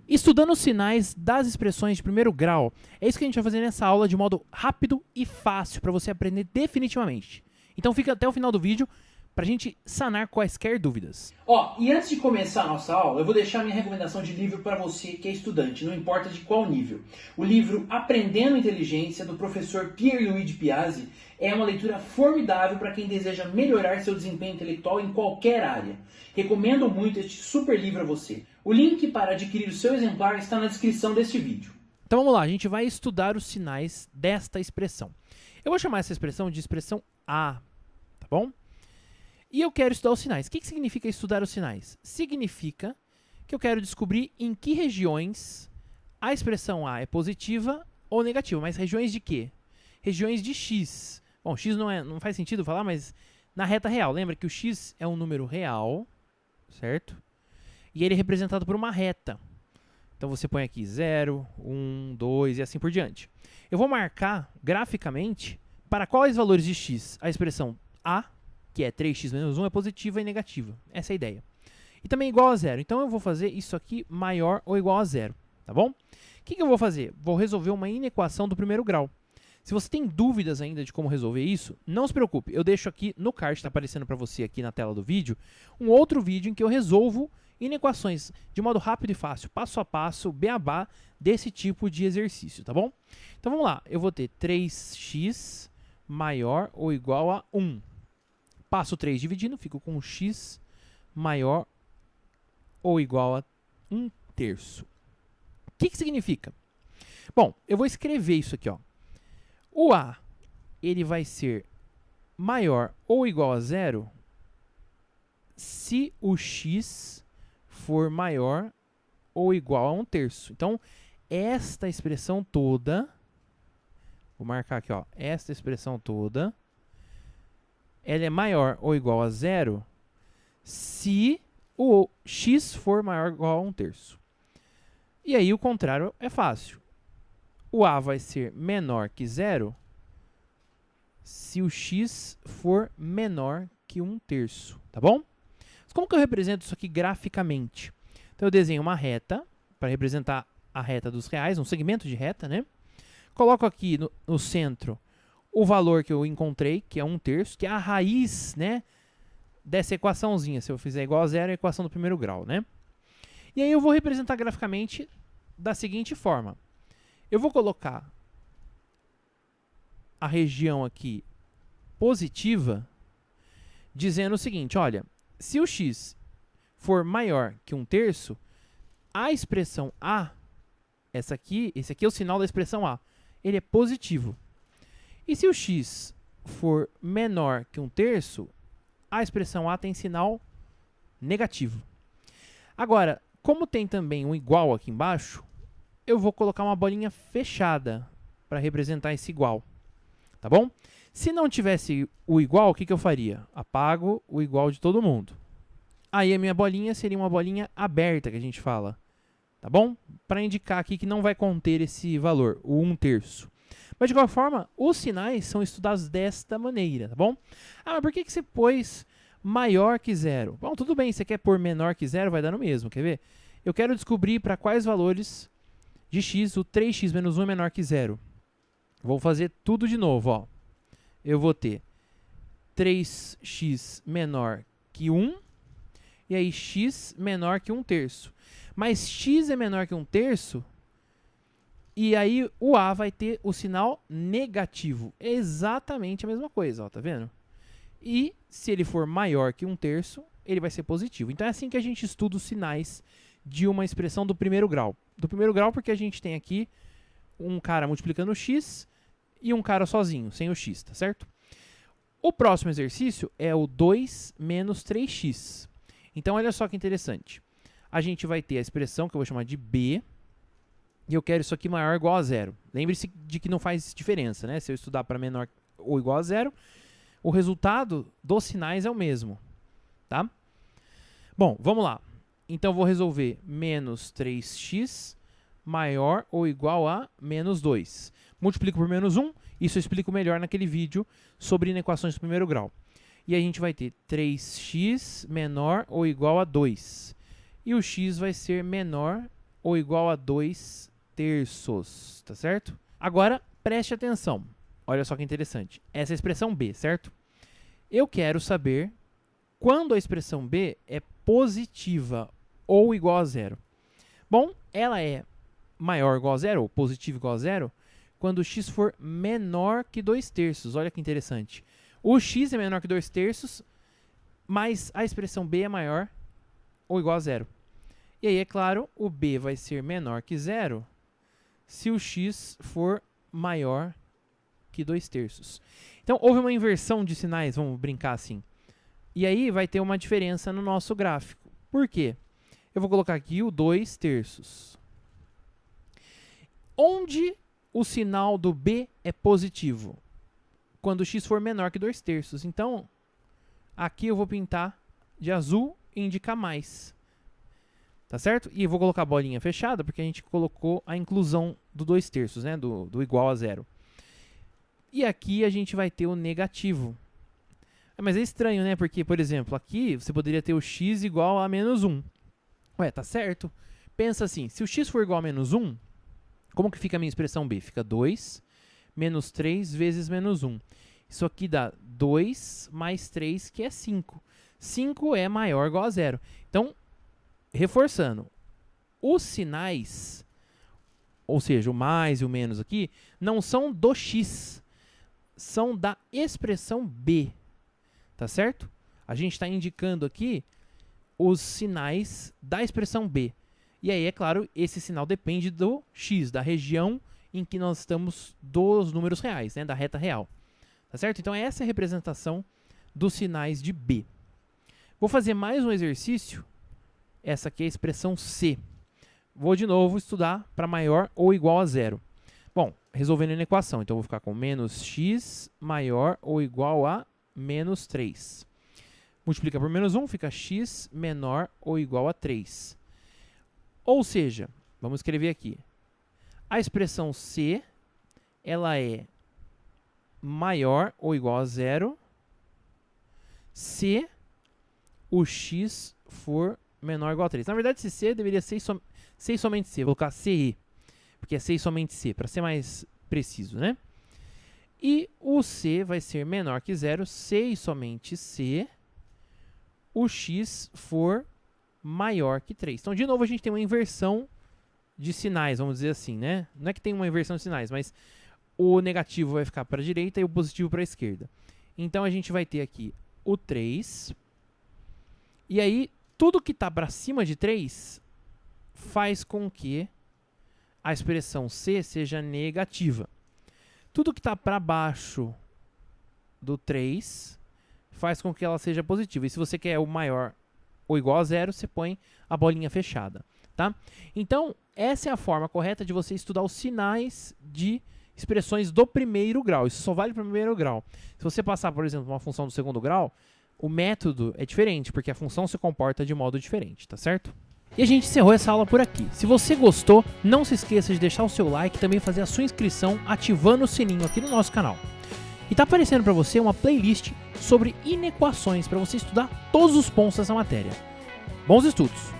Estudando os sinais das expressões de primeiro grau. É isso que a gente vai fazer nessa aula de modo rápido e fácil para você aprender definitivamente. Então fica até o final do vídeo para a gente sanar quaisquer dúvidas. E antes de começar a nossa aula, eu vou deixar minha recomendação de livro para você que é estudante, não importa de qual nível. O livro Aprendendo Inteligência, do professor Pierluigi Piazzi, é uma leitura formidável para quem deseja melhorar seu desempenho intelectual em qualquer área. Recomendo muito este super livro a você. O link para adquirir o seu exemplar está na descrição deste vídeo. Então vamos lá, a gente vai estudar os sinais desta expressão. Eu vou chamar essa expressão de expressão A, tá bom? E eu quero estudar os sinais. O que significa estudar os sinais? Significa que eu quero descobrir em que regiões a expressão A é positiva ou negativa. Mas regiões de quê? Regiões de x. Bom, x não faz sentido falar, mas na reta real. Lembra que o x é um número real, certo? E ele é representado por uma reta. Então você põe aqui 0, 1, 2 e assim por diante. Eu vou marcar graficamente para quais valores de x a expressão A, que é 3x menos 1, é positiva e negativa. Essa é a ideia. E também igual a zero. Então eu vou fazer isso aqui maior ou igual a zero, tá bom? O que eu vou fazer? Vou resolver uma inequação do primeiro grau. Se você tem dúvidas ainda de como resolver isso, não se preocupe. Eu deixo aqui no card, está aparecendo para você aqui na tela do vídeo, um outro vídeo em que eu resolvo inequações de modo rápido e fácil, passo a passo, beabá, desse tipo de exercício, tá bom? Então vamos lá. Eu vou ter 3x maior ou igual a 1. Passo 3 dividindo, fico com x maior ou igual a 1/3. O que significa? Bom, eu vou escrever isso aqui, ó. O A, ele vai ser maior ou igual a zero se o x for maior ou igual a 1/3. Então, esta expressão toda, vou marcar aqui, ó, esta expressão toda, ela é maior ou igual a zero se o x for maior ou igual a 1/3. E aí o contrário é fácil. O A vai ser menor que zero se o x for menor que 1/3, tá bom? Mas como que eu represento isso aqui graficamente? Então eu desenho uma reta para representar a reta dos reais, um segmento de reta, né? Coloco aqui no centro o valor que eu encontrei, que é 1/3, que é a raiz, né, dessa equaçãozinha. Se eu fizer igual a zero, é a equação do primeiro grau, né? E aí eu vou representar graficamente da seguinte forma. Eu vou colocar a região aqui positiva, dizendo o seguinte, olha, se o x for maior que 1/3, a expressão A, esse aqui é o sinal da expressão A, ele é positivo. E se o x for menor que 1/3, a expressão A tem sinal negativo. Agora, como tem também um igual aqui embaixo, eu vou colocar uma bolinha fechada para representar esse igual, tá bom? Se não tivesse o igual, o que eu faria? Apago o igual de todo mundo. Aí a minha bolinha seria uma bolinha aberta, que a gente fala, tá bom? Para indicar aqui que não vai conter esse valor, o 1/3. Mas, de qualquer forma, os sinais são estudados desta maneira, tá bom? Ah, mas por que você pôs maior que zero? Bom, tudo bem, você quer pôr menor que zero, vai dar no mesmo, quer ver? Eu quero descobrir para quais valores de x o 3x menos 1 é menor que zero. Vou fazer tudo de novo, ó. Eu vou ter 3x menor que 1, e aí x menor que 1/3. Mas x é menor que 1/3, e aí o A vai ter o sinal negativo. É exatamente a mesma coisa, ó, tá vendo? E se ele for maior que 1/3, ele vai ser positivo. Então é assim que a gente estuda os sinais de uma expressão do primeiro grau. Do primeiro grau porque a gente tem aqui um cara multiplicando o x e um cara sozinho, sem o x, tá certo? O próximo exercício é o 2 menos 3x. Então olha só que interessante. A gente vai ter a expressão que eu vou chamar de B, e eu quero isso aqui maior ou igual a zero. Lembre-se de que não faz diferença, né? Se eu estudar para menor ou igual a zero, o resultado dos sinais é o mesmo, tá? Bom, vamos lá. Então, eu vou resolver menos 3x maior ou igual a menos 2. Multiplico por menos 1, isso eu explico melhor naquele vídeo sobre inequações do primeiro grau. E a gente vai ter 3x menor ou igual a 2. E o x vai ser menor ou igual a 2/3, tá certo? Agora, preste atenção. Olha só que interessante. Essa é a expressão b, certo? Eu quero saber quando a expressão b é positiva ou igual a zero. Bom, ela é maior ou igual a zero, ou positiva igual a zero, quando o x for menor que 2/3. Olha que interessante. O x é menor que 2/3, mas a expressão b é maior ou igual a zero. E aí, é claro, o b vai ser menor que zero se o x for maior que 2/3. Então, houve uma inversão de sinais, vamos brincar assim. E aí vai ter uma diferença no nosso gráfico. Por quê? Eu vou colocar aqui o 2/3. Onde o sinal do b é positivo? Quando o x for menor que 2/3. Então, aqui eu vou pintar de azul e indicar mais. Tá certo? E eu vou colocar a bolinha fechada, porque a gente colocou a inclusão do 2/3, né? Do igual a zero. E aqui a gente vai ter o negativo. Mas é estranho, né? Porque, por exemplo, aqui você poderia ter o x igual a -1. Ué, tá certo. Pensa assim, se o x for igual a -1, como que fica a minha expressão b? Fica 2 menos 3 vezes -1. Isso aqui dá 2 mais 3, que é 5. 5 é maior ou igual a zero. Então, reforçando, os sinais, ou seja, o mais e o menos aqui, não são do x, são da expressão b, tá certo? A gente está indicando aqui os sinais da expressão b. E aí, é claro, esse sinal depende do x, da região em que nós estamos dos números reais, né, da reta real. Tá certo? Então, essa é a representação dos sinais de b. Vou fazer mais um exercício. Essa aqui é a expressão c. Vou de novo estudar para maior ou igual a zero. Bom, resolvendo a equação. Então, eu vou ficar com menos x maior ou igual a menos 3. Multiplica por -1, fica x menor ou igual a 3. Ou seja, vamos escrever aqui. A expressão c, ela é maior ou igual a zero se o x for menor ou igual a 3. Na verdade, esse c deveria ser c e somente c. Vou colocar ce, porque é c e somente c, para ser mais preciso, né? E o c vai ser menor que zero se e somente se o x for maior que 3. Então, de novo, a gente tem uma inversão de sinais, vamos dizer assim, né? Não é que tem uma inversão de sinais, mas o negativo vai ficar para a direita e o positivo para a esquerda. Então, a gente vai ter aqui o 3. E aí, tudo que está para cima de 3 faz com que a expressão c seja negativa. Tudo que está para baixo do 3 faz com que ela seja positiva. E se você quer o maior ou igual a zero, você põe a bolinha fechada, tá? Então, essa é a forma correta de você estudar os sinais de expressões do primeiro grau. Isso só vale para o primeiro grau. Se você passar, por exemplo, uma função do segundo grau, o método é diferente, porque a função se comporta de modo diferente, tá certo? E a gente encerrou essa aula por aqui. Se você gostou, não se esqueça de deixar o seu like e também fazer a sua inscrição ativando o sininho aqui no nosso canal. E está aparecendo para você uma playlist sobre inequações para você estudar todos os pontos dessa matéria. Bons estudos!